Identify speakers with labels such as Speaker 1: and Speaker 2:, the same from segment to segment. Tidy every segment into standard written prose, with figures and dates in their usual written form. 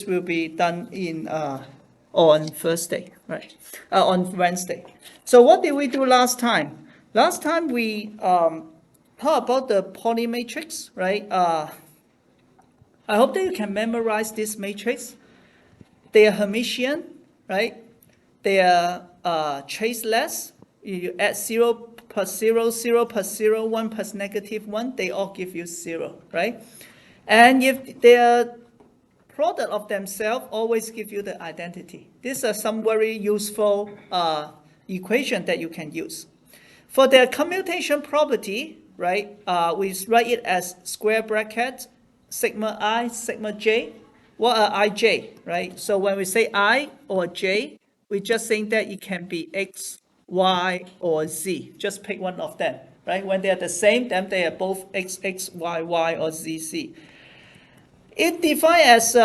Speaker 1: will be done in on Thursday, right? On Wednesday. So what did we do last time? Last time we talked about the Pauli matrix, right? I hope that you can memorize this matrix. They are Hermitian, right? They are traceless. You add 0 plus 0, 0 plus 0, 1 plus -1, they all give you 0, right? And if they are product of themselves, always give you the identity. These are some very useful equation that you can use. For their commutation property, right, we write it as square bracket, sigma I, sigma j. What are ij, right? So when we say I or j, we're just saying that it can be x, y, or z. Just pick one of them, right? When they are the same, then they are both x, x, y, y, or z, z. It defined as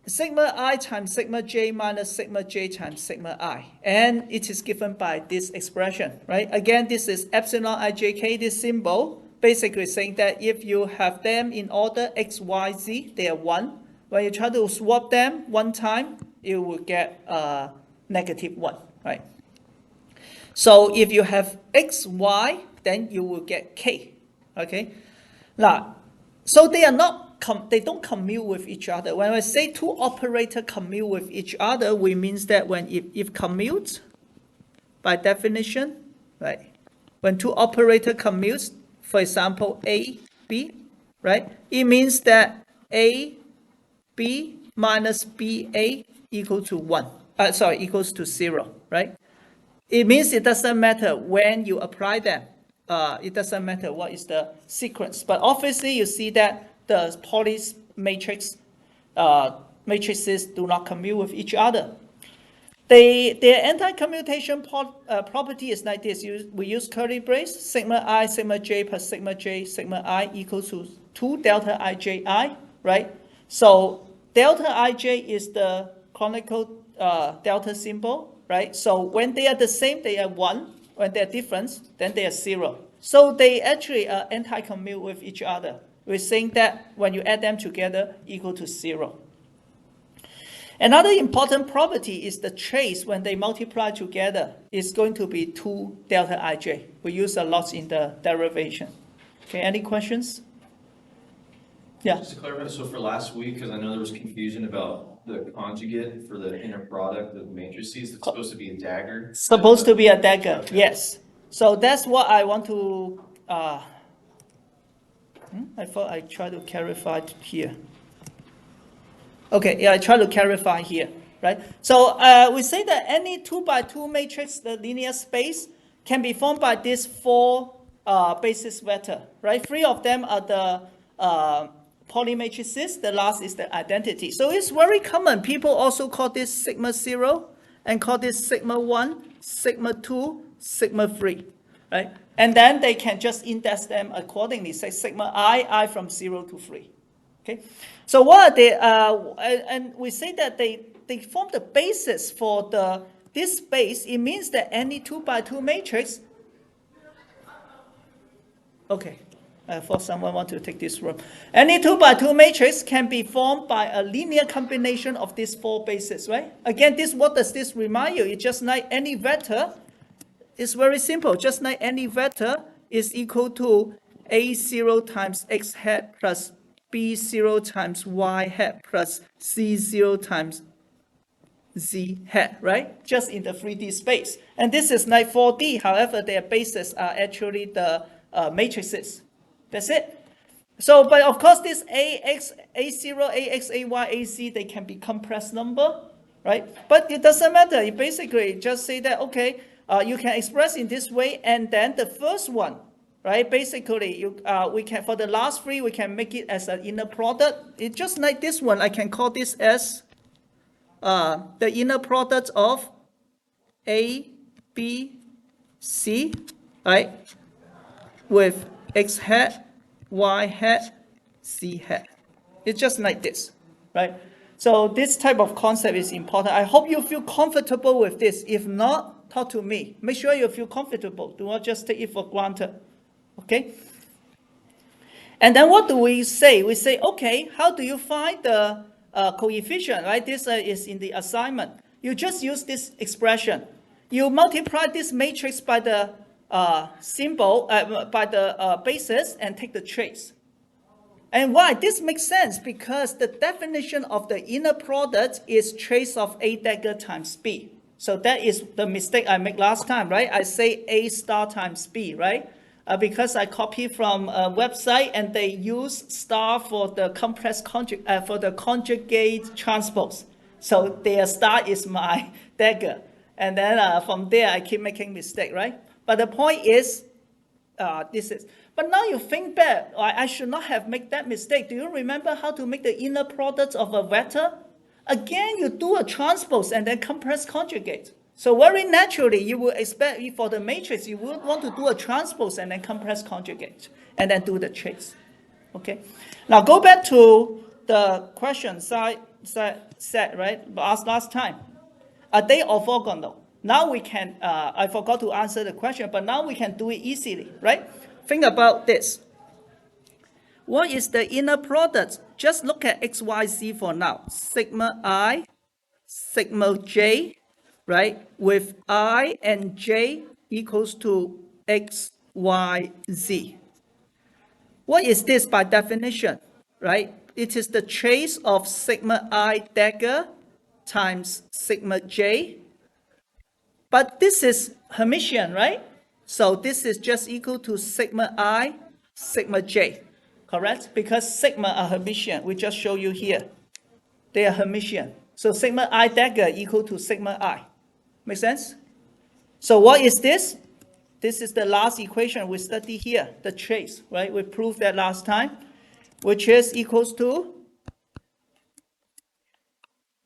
Speaker 1: sigma I times sigma j minus sigma j times sigma I. And it is given by this expression, right? Again, this is epsilon ijk, this symbol, basically saying that if you have them in order x, y, z, they are 1. When you try to swap them one time, you will get -1, right? So if you have x, y, then you will get k, okay? Now, so they are not they don't commute with each other. When I say two operators commute with each other, we means that when if commute, by definition, right? When two operators commute, for example, A, B, right? It means that A, B minus BA equal to 1. Equals to 0, right? It means it doesn't matter when you apply them. It doesn't matter what is the sequence. But obviously, you see that the Pauli matrix matrices do not commute with each other. Their anti-commutation property is like this. We use curly brace, sigma I, sigma j plus sigma j, sigma I equals to 2 delta iji, right? So delta ij is the canonical delta symbol, right? So when they are the same, they are 1. When they are different, then they are 0. So they actually are anti-commute with each other. We're saying that when you add them together, equal to 0. Another important property is the trace when they multiply together is going to be 2 delta ij. We use a lot in the derivation. Okay, any questions? Yeah.
Speaker 2: Just to clarify, so for last week, because I know there was confusion about the conjugate for the inner product of matrices, it's supposed to be a dagger.
Speaker 1: Supposed to be a dagger, yes. So that's what I want to. I thought I tried to clarify here. Okay, yeah, I try to clarify here, right? So we say that any 2 by 2 matrix, the linear space, can be formed by these 4 basis vector, right? 3 of them are the Pauli matrices. The last is the identity. So it's very common. People also call this sigma 0 and call this sigma 1, sigma 2, sigma 3, right? And then they can just index them accordingly. Say sigma I from 0 to 3. Okay, so what are they? And we say that they form the basis for this space. It means that any 2 by 2 matrix. Okay, I thought someone want to take this room. Any 2 by 2 matrix can be formed by a linear combination of these 4 bases, right? Again, what does this remind you? It's just like any vector. It's very simple. Just like any vector is equal to A0 times X hat plus B0 times Y hat plus C0 times Z hat, right? Just in the 3D space. And this is like 4D. However, their bases are actually the matrices. That's it. So, but of course, this AX, A0, AX, AY, AC, they can be compressed number, right? But it doesn't matter. You basically just say that, okay, you can express in this way, and then the first one, right? Basically, we can, for the last 3, we can make it as an inner product. It's just like this one. I can call this as the inner product of A, B, C, right? With X hat, Y hat, Z hat. It's just like this, right? So this type of concept is important. I hope you feel comfortable with this. If not, talk to me. Make sure you feel comfortable. Do not just take it for granted. Okay? And then what do we say? We say, okay, how do you find the coefficient, right? This is in the assignment. You just use this expression. You multiply this matrix by the symbol, by the basis, and take the trace. And why? This makes sense because the definition of the inner product is trace of A dagger times B. So that is the mistake I made last time, right? I say A star times B, right? Because I copy from a website and they use star for the compressed conjugate, for the conjugate transpose. So their star is my dagger. And then from there, I keep making mistake, right? But the point is, but now you think back, I should not have made that mistake. Do you remember how to make the inner product of a vector? Again, you do a transpose and then compress conjugate. So very naturally, you would expect for the matrix, you would want to do a transpose and then compress conjugate, and then do the trace. Okay. Now go back to the question set, right? Asked last time. Are they orthogonal? Now we can, I forgot to answer the question, but now we can do it easily, right? Think about this. What is the inner product? Just look at XYZ for now. Sigma I, sigma J, right? With I and J equals to X, Y, Z. What is this by definition, right? It is the trace of sigma I dagger times sigma J. But this is Hermitian, right? So this is just equal to sigma I, sigma J, correct? Because sigma are Hermitian. We just show you here. They are Hermitian. So sigma I dagger equal to sigma I. Make sense? So what is this? This is the last equation we study here, the trace, right? We proved that last time, which is equals to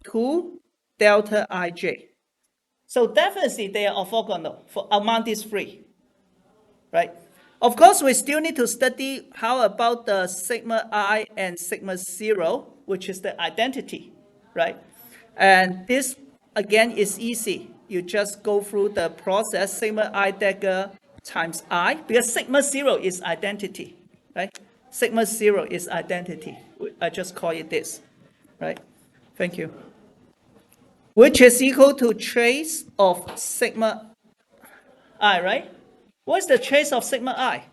Speaker 1: 2 delta ij. So definitely they are orthogonal for among these three, right? Of course, we still need to study how about the sigma I and sigma 0, which is the identity, right? And this, again, is easy. You just go through the process, sigma I dagger times I, because sigma 0 is identity, right? Sigma 0 is identity. I just call it this, right? Thank you. Which is equal to trace of sigma I, right? What's the trace of sigma I?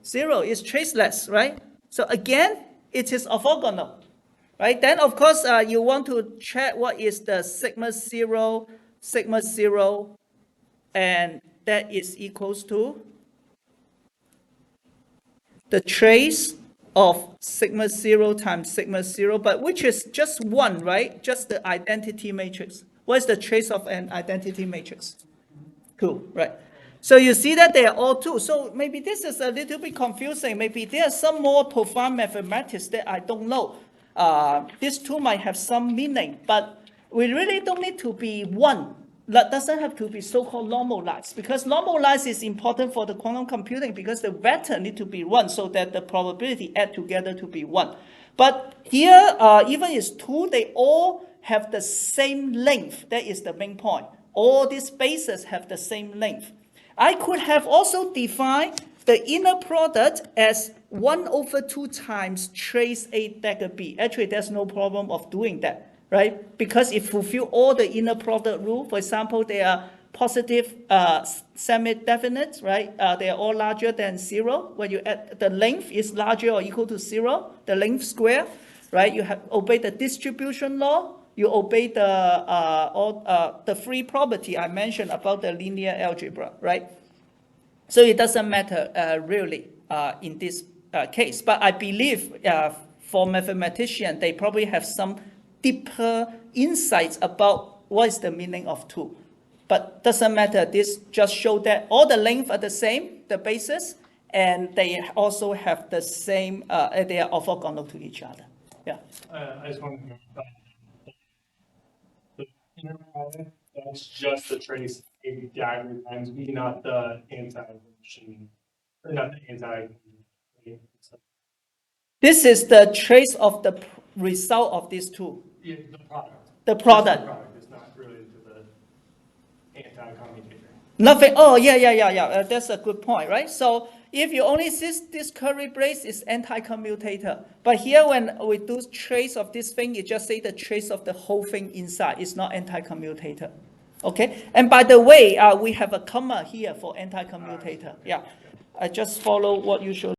Speaker 1: 0 is traceless, right? So again, it is orthogonal, right? Then, of course, you want to check what is the sigma 0, and that is equals to the trace of sigma 0 times sigma 0, but which is just one, right? Just the identity matrix. What's the trace of an identity matrix? 2, right? So you see that they are all 2. So maybe this is a little bit confusing. Maybe there are some more profound mathematics that I don't know. These 2 might have some meaning, but we really don't need to be one. That doesn't have to be so-called normalized, because normalized is important for the quantum computing because the vector need to be 1 so that the probability add together to be 1. But here, even it's 2, they all have the same length. That is the main point. All these bases have the same length. I could have also defined the inner product as 1/2 times trace A dagger B. Actually, there's no problem of doing that, right? Because it fulfills all the inner product rule. For example, they are positive semi-definite, right? They are all larger than 0. When you add, the length is larger or equal to 0, the length square, right? You have obey the distribution law. You obey the free property I mentioned about the linear algebra, right? So it doesn't matter really in this case. But I believe for mathematicians, they probably have some deeper insights about what is the meaning of 2. But doesn't matter. This just shows that all the lengths are the same, the basis, and they also have the same, they are orthogonal to each other. Yeah.
Speaker 3: I just want to know the inner product, that's just the trace A dagger times B, not the anti-evolution, or not the anti.
Speaker 1: This is the trace of the result of these 2.
Speaker 3: Yeah, the product.
Speaker 1: The product.
Speaker 3: The product is not related to the anti-commutator.
Speaker 1: Nothing. Oh, yeah. That's a good point, right? So if you only see this curly brace, it's anti-commutator. But here, when we do trace of this thing, you just say the trace of the whole thing inside. It's not anti-commutator. Okay? And by the way, we have a comma here for anti-commutator. Yeah. I just follow what you showed.